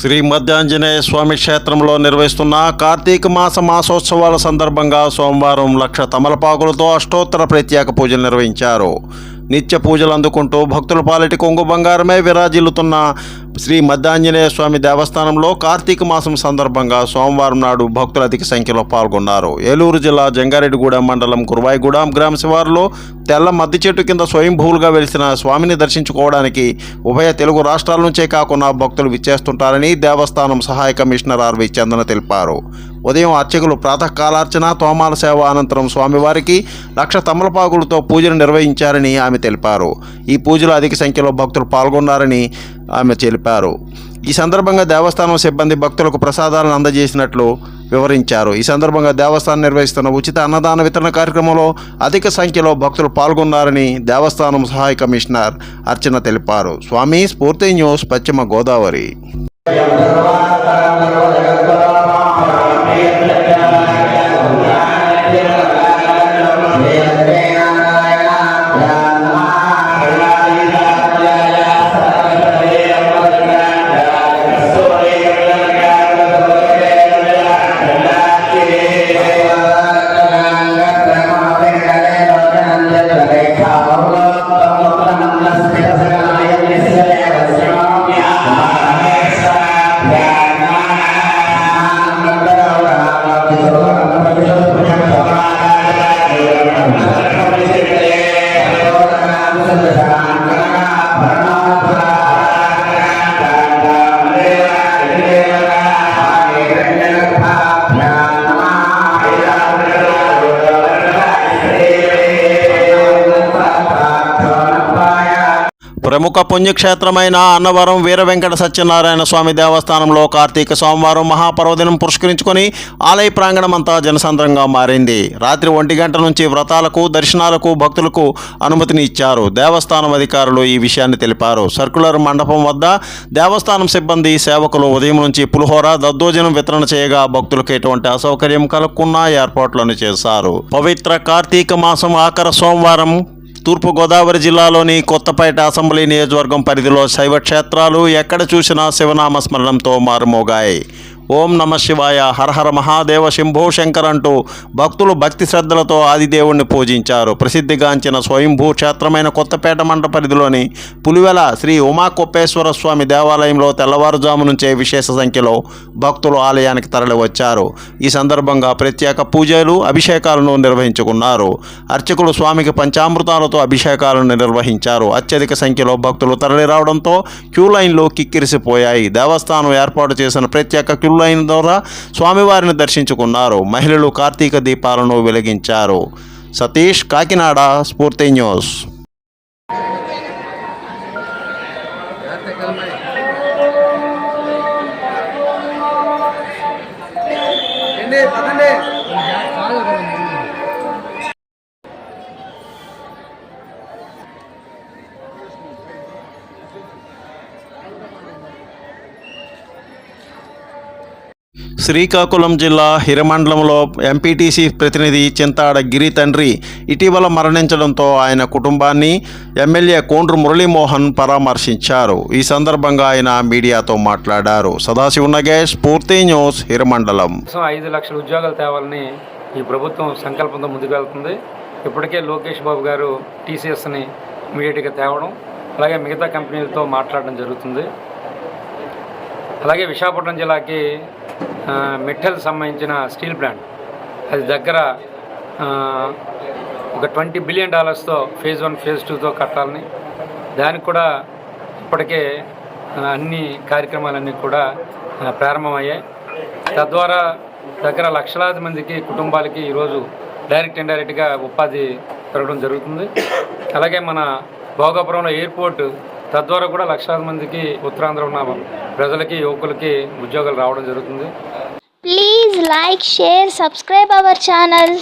శ్రీ మధ్యాంజనేయ స్వామి క్షేత్రంలో నిర్వహిస్తున్న కార్తీక మాసోత్సవాల సందర్భంగా సోమవారం లక్ష తమలపాకులతో అష్టోత్తర ప్రత్యేక పూజలు నిర్వహించారు. నిత్య పూజలు అందుకుంటూ భక్తుల పాలిటి కొంగు బంగారమే విరాజిల్లుతున్న శ్రీ మధ్యాంజనేయ స్వామి దేవస్థానంలో కార్తీక మాసం సందర్భంగా సోమవారం నాడు భక్తులు అధిక సంఖ్యలో పాల్గొన్నారు. ఏలూరు జిల్లా జంగారెడ్డిగూడెం మండలం కుర్వాయిగూడెం గ్రామ శివారులో తెల్ల మద్ది చెట్టు కింద స్వయంభూలుగా వెలిసిన స్వామిని దర్శించుకోవడానికి ఉభయ తెలుగు రాష్ట్రాల నుంచే కాకుండా భక్తులు విచ్చేస్తుంటారని దేవస్థానం సహాయ కమిషనర్ ఆర్వి చందన తెలిపారు. ఉదయం అర్చకులు ప్రాతకాలార్చన తోమాల సేవ అనంతరం స్వామివారికి లక్ష తమలపాకులతో పూజలు నిర్వహించారని ఆమె తెలిపారు. ఈ పూజలో అధిక సంఖ్యలో భక్తులు పాల్గొన్నారని ఆమె తెలిపారు. ఈ సందర్భంగా దేవస్థానం సిబ్బంది భక్తులకు ప్రసాదాలను అందజేసినట్లు వివరించారు. ఈ సందర్భంగా దేవస్థానం నిర్వహిస్తున్న ఉచిత అన్నదాన వితరణ కార్యక్రమంలో అధిక సంఖ్యలో భక్తులు పాల్గొన్నారని దేవస్థానం సహాయ కమిషనర్ అర్చన తెలిపారు. స్వామి స్ఫూర్తి న్యూస్, పశ్చిమ గోదావరి. ప్రముఖ పుణ్యక్షేత్రమైన అన్నవరం వీర వెంకట సత్యనారాయణ స్వామి దేవస్థానంలో కార్తీక సోమవారం మహాపర్వదినం పురస్కరించుకొని ఆలయ ప్రాంగణం అంతా జనసంద్రంగా మారింది. రాత్రి 1 గంట నుంచి వ్రతాలకు, దర్శనాలకు భక్తులకు అనుమతిని ఇచ్చారు. దేవస్థానం అధికారులు ఈ విషయాన్ని తెలిపారు. సర్కులర్ మండపం వద్ద దేవస్థానం సిబ్బంది, సేవకులు ఉదయం నుంచి పులిహోర, దద్దోజనం వితరణ చేయగా భక్తులకు ఎటువంటి అసౌకర్యం కలగకుండా ఏర్పాట్లను చేశారు. పవిత్ర కార్తీక మాసం ఆఖరి సోమవారం తూర్పుగోదావరి జిల్లాలోని కొత్తపేట అసెంబ్లీ నియోజకవర్గం పరిధిలో శైవ క్షేత్రాలు ఎక్కడ చూసినా శివనామ స్మరణంతో మారుమోగాయి. ఓం నమ శివాయ, హరహర మహాదేవ, శంభో శంకర్ అంటూ భక్తులు భక్తి శ్రద్ధలతో ఆదిదేవుణ్ణి పూజించారు. ప్రసిద్ధిగాంచిన స్వయంభూ క్షేత్రమైన కొత్తపేట మండల పరిధిలోని పులివెల శ్రీ ఉమాకొప్పేశ్వర స్వామి దేవాలయంలో తెల్లవారుజాము నుంచే విశేష సంఖ్యలో భక్తులు ఆలయానికి తరలివచ్చారు. ఈ సందర్భంగా ప్రత్యేక పూజలు, అభిషేకాలను నిర్వహించుకున్నారు. అర్చకులు స్వామికి పంచామృతాలతో అభిషేకాలను నిర్వహించారు. అత్యధిక సంఖ్యలో భక్తులు తరలిరావడంతో క్యూ లైన్లు కిక్కిరిసిపోయాయి. దేవస్థానం ఏర్పాటు చేసిన ప్రత్యేక క్యూ లైన్ ద్వారా స్వామివారిని దర్శించుకున్నారు. మహిళలు కార్తీక దీపాలను వెలిగించారు. సతీష్, కాకినాడ, స్ఫూర్తి న్యూస్. శ్రీకాకుళం జిల్లా హిరమండలంలో ఎంపీటీసీ ప్రతినిధి చింతాడ గిరి తండ్రి ఇటీవల మరణించడంతో ఆయన కుటుంబాన్ని ఎమ్మెల్యే కోండ్రు మురళీమోహన్ పరామర్శించారు. ఈ సందర్భంగా ఆయన మీడియాతో మాట్లాడారు. సదాశివ నగేష్, స్ఫూర్తి న్యూస్, హిరమండలం. 5 లక్షల ఉద్యోగాలు తేవాలని ఈ ప్రభుత్వం సంకల్పంతో ముందుకు వెళ్తుంది. ఇప్పటికే లోకేష్ బాబు గారు టీసీఎస్ని ఇమీడియట్గా తేవడం, అలాగే మిగతా కంపెనీలతో మాట్లాడడం జరుగుతుంది. అలాగే విశాఖపట్నం జిల్లాకి మెటల్ సంబంధించిన స్టీల్ ప్లాంట్ అది దగ్గర ఒక $20 బిలియన్ ఫేజ్ 1, ఫేజ్ 2తో కట్టాలని, దానికి కూడా ఇప్పటికే అన్ని కార్యక్రమాలన్నీ కూడా ప్రారంభమయ్యాయి. తద్వారా దగ్గర లక్షలాది మందికి కుటుంబాలకి ఈరోజు డైరెక్ట్ ఇండైరెక్ట్గా ఉపాధి పెరగడం జరుగుతుంది. అలాగే మన భోగాపురంలో ఎయిర్పోర్ట్, తద్వారా కూడా లక్షలాది మందికి ఉత్తరాంధ్ర ఉన్న ప్రజలకి, యువకులకి ఉద్యోగాలు రావడం జరుగుతుంది. Please like, share, subscribe our channel.